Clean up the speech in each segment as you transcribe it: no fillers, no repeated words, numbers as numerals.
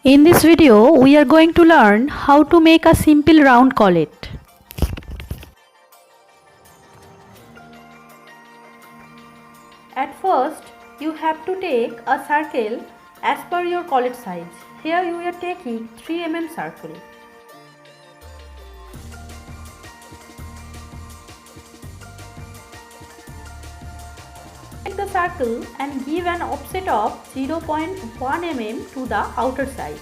In this video, we are going to learn how to make a simple round collet. At first, you have to take a circle as per your collet size. Here you are taking 3 mm circle. Take the circle and give an offset of 0.1 mm to the outer side.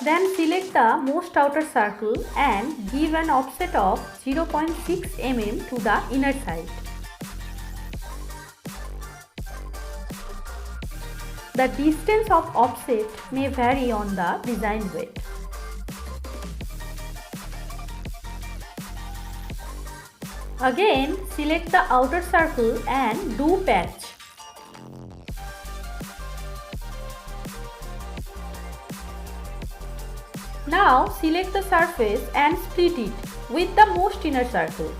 Then select the most outer circle and give an offset of 0.6 mm to the inner side. The distance of offset may vary on the design weight. Again, select the outer circle and do patch. Now select the surface and split it with the most inner circle.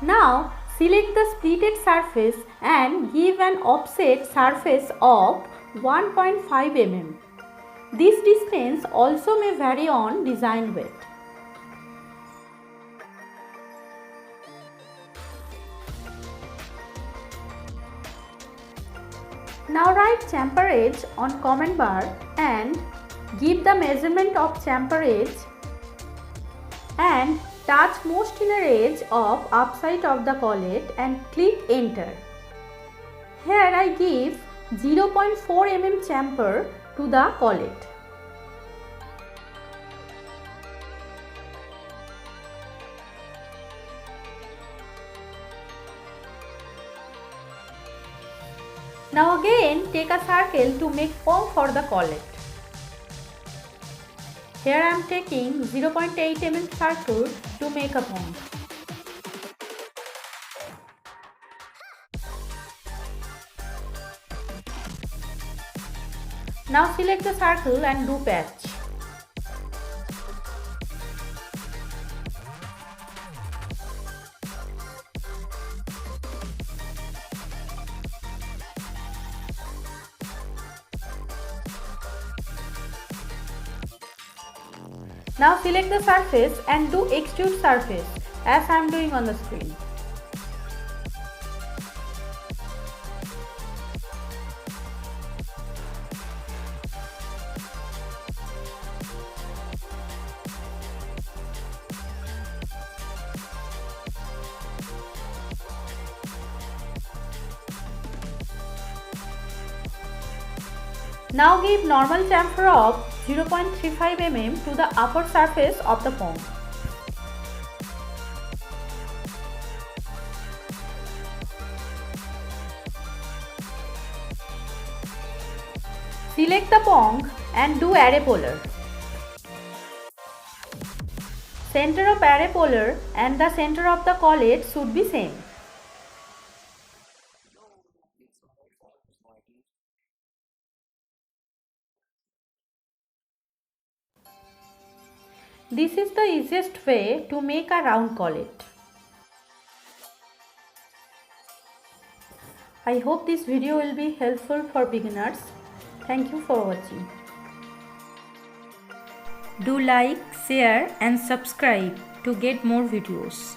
Now select the splitted surface and give an offset surface of 1.5 mm. This distance also may vary on design weight. Now write chamfer edge on comment bar and give the measurement of chamfer edge and touch most inner edge of upside of the collet and click enter. Here I give 0.4 mm chamfer to the collet. Now again take a circle to make pong for the collet. Here I am taking 0.8 mm circle to make a pong. Now select the circle and do patch. Now select the surface and do extrude surface as I am doing on the screen. Now give normal chamfer of 0.35 mm to the upper surface of the pong. Select the pong and do array polar. Center of array polar and the center of the collet should be same. This is the easiest way to make a round collet. I hope this video will be helpful for beginners. Thank you for watching. Do like, share and subscribe to get more videos.